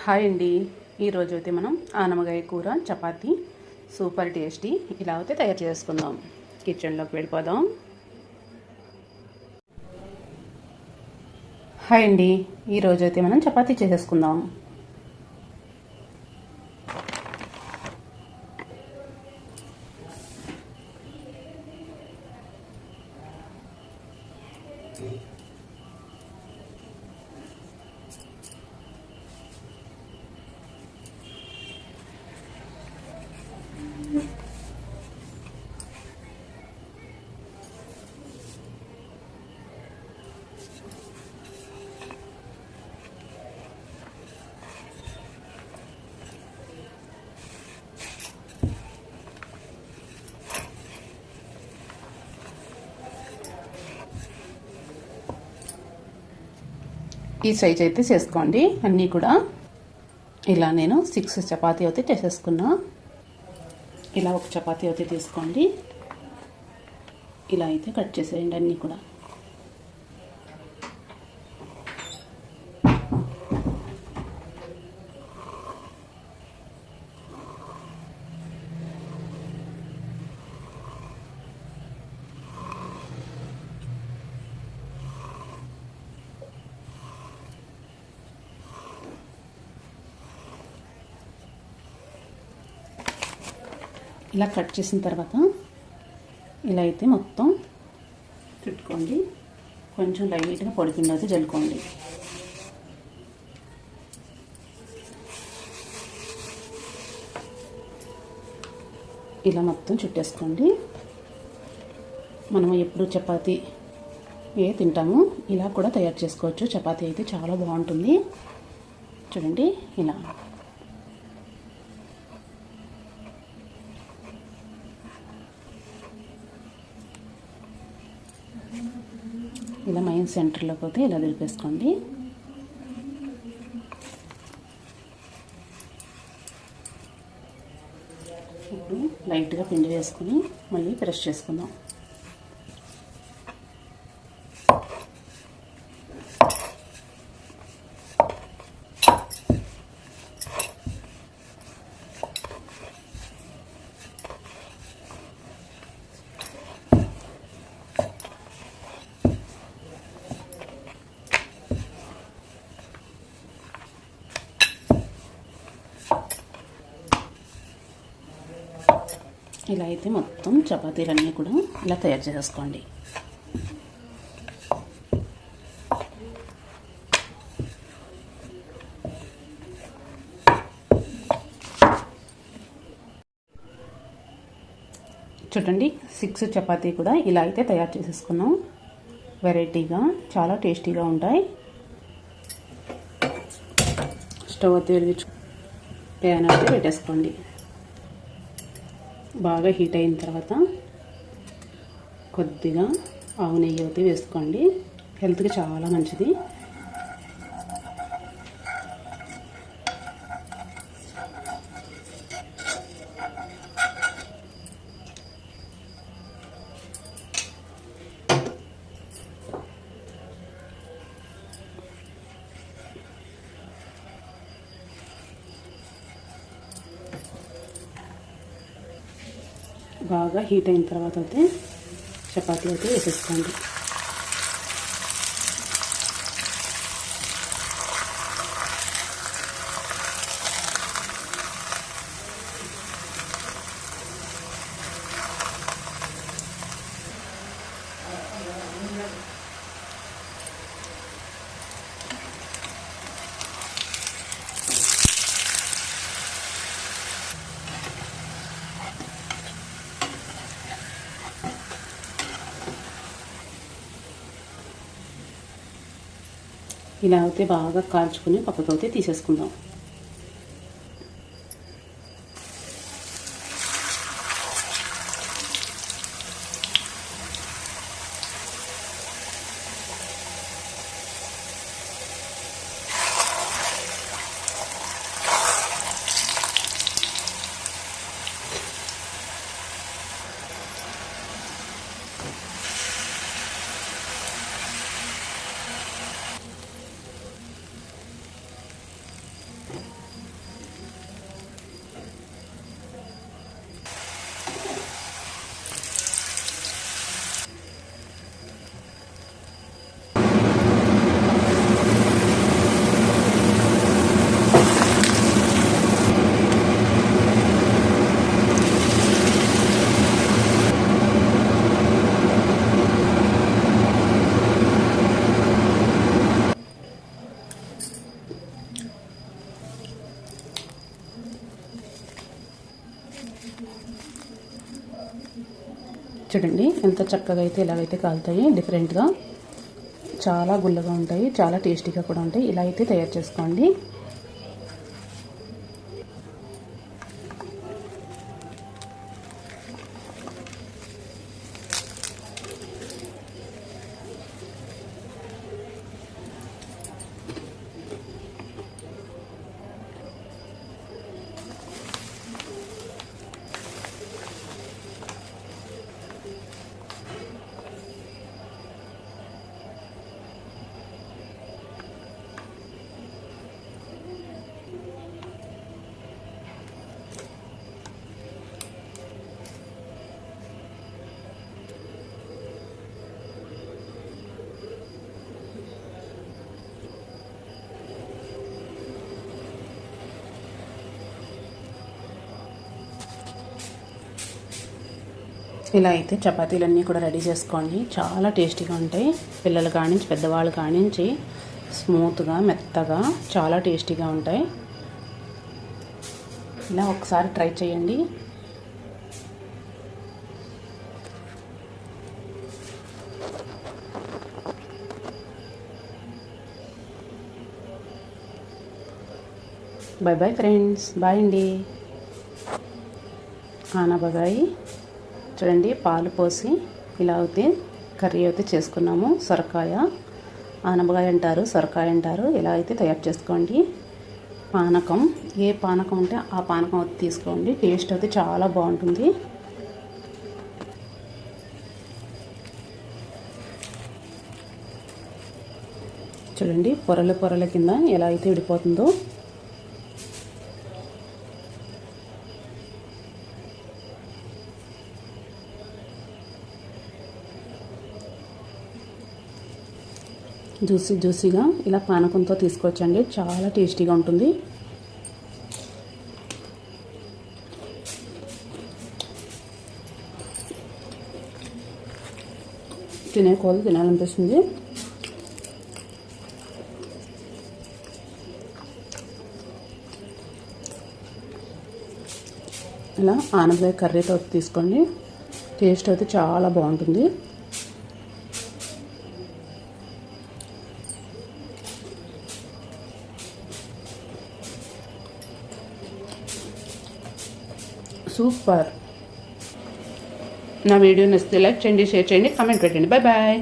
Hi అండి. ఈరోజు అయితే మనం ఆనమకాయ కూర చపాతీ సూపర్ టేస్టీ ఇలా అయితే తయారు చేసుకుందాం. కిచెన్లోకి వెళ్ళిపోదాం. హాయ్ అండి. ఈరోజు అయితే మనం చపాతీ చేసేసుకుందాం. ఈ సైజ్ అయితే చేసుకోండి. అన్నీ కూడా ఇలా నేను 6 చపాతీ అయితే చేసేసుకున్నా. ఇలా ఒక చపాతీ అయితే తీసుకోండి. ఇలా అయితే కట్ చేసేయండి అన్నీ కూడా. ఇలా కట్ చేసిన తర్వాత ఇలా అయితే మొత్తం చుట్టుకోండి. కొంచెం లైట్గా పొడి పిండి అయితే జల్లుకోండి. ఇలా మొత్తం చుట్టేసుకోండి. మనం ఎప్పుడు చపాతీ తింటాము, ఇలా కూడా తయారు చేసుకోవచ్చు. చపాతీ అయితే చాలా బాగుంటుంది. చూడండి ఇలా. ఇలా మైన్ సెంటర్లోకి పోతే ఇలా దిలిపేసుకోండి. ఇప్పుడు లైట్గా పిండి వేసుకొని మళ్ళీ ప్రెస్ చేసుకుందాం. ఇలా అయితే మొత్తం చపాతీలన్నీ కూడా ఇలా తయారు చేసేసుకోండి. చూడండి 6 చపాతీ కూడా ఇలా అయితే తయారు చేసేసుకున్నాం. వెరైటీగా చాలా టేస్టీగా ఉంటాయి. స్టవ్ అయితే వెలిగించు, ప్యాన్ అయితే పెట్టేసుకోండి. బాగా హీట్ అయిన తర్వాత కొద్దిగా ఆవు నెయ్యి అయితే వేసుకోండి. హెల్త్కి చాలా మంచిది. బాగా హీట్ అయిన తర్వాత అయితే చపాతీ అయితే వేసేసుకోండి. ఇలా అయితే బాగా కాల్చుకుని పక్కకైతే తీసేసుకుందాం. చూడండి ఎంత చక్కగా అయితే ఇలాగైతే కాలుతాయి. డిఫరెంట్గా చాలా గుల్లగా ఉంటాయి, చాలా టేస్టీగా కూడా ఉంటాయి. ఇలా అయితే తయారు చేసుకోండి. ఇలా అయితే చపాతీలన్నీ కూడా రెడీ చేసుకోండి. చాలా టేస్టీగా ఉంటాయి. పిల్లలు కానించి పెద్దవాళ్ళు కానించి స్మూత్గా మెత్తగా చాలా టేస్టీగా ఉంటాయి. ఇలా ఒకసారి ట్రై చేయండి. బాయ్ బాయ్ ఫ్రెండ్స్, బాయ్ అండి. ఆనపకాయ చూడండి, పాలు పోసి ఇలా అయితే కర్రీ అయితే చేసుకున్నాము. సొరకాయ, ఆనపకాయ అంటారు, సొరకాయ అంటారు. ఇలా అయితే తయారు చేసుకోండి. పానకం, ఏ పానకం ఉంటే ఆ పానకం అయితే తీసుకోండి. టేస్ట్ అయితే చాలా బాగుంటుంది. చూడండి పొరల పొరల కింద ఎలా అయితే విడిపోతుందో. జ్యూసీగా ఇలా పానకంతో తీసుకోవచ్చండి. చాలా టేస్టీగా ఉంటుంది. తినే కోళ్ళు తినాలనిపిస్తుంది. ఇలా ఆనపకాయ కర్రీతో తీసుకోండి. టేస్ట్ అయితే చాలా బాగుంటుంది. సూపర్. నా వీడియో నచ్చితే లైక్ చేయండి, షేర్ చేయండి, కామెంట్ పెట్టండి. Bye bye.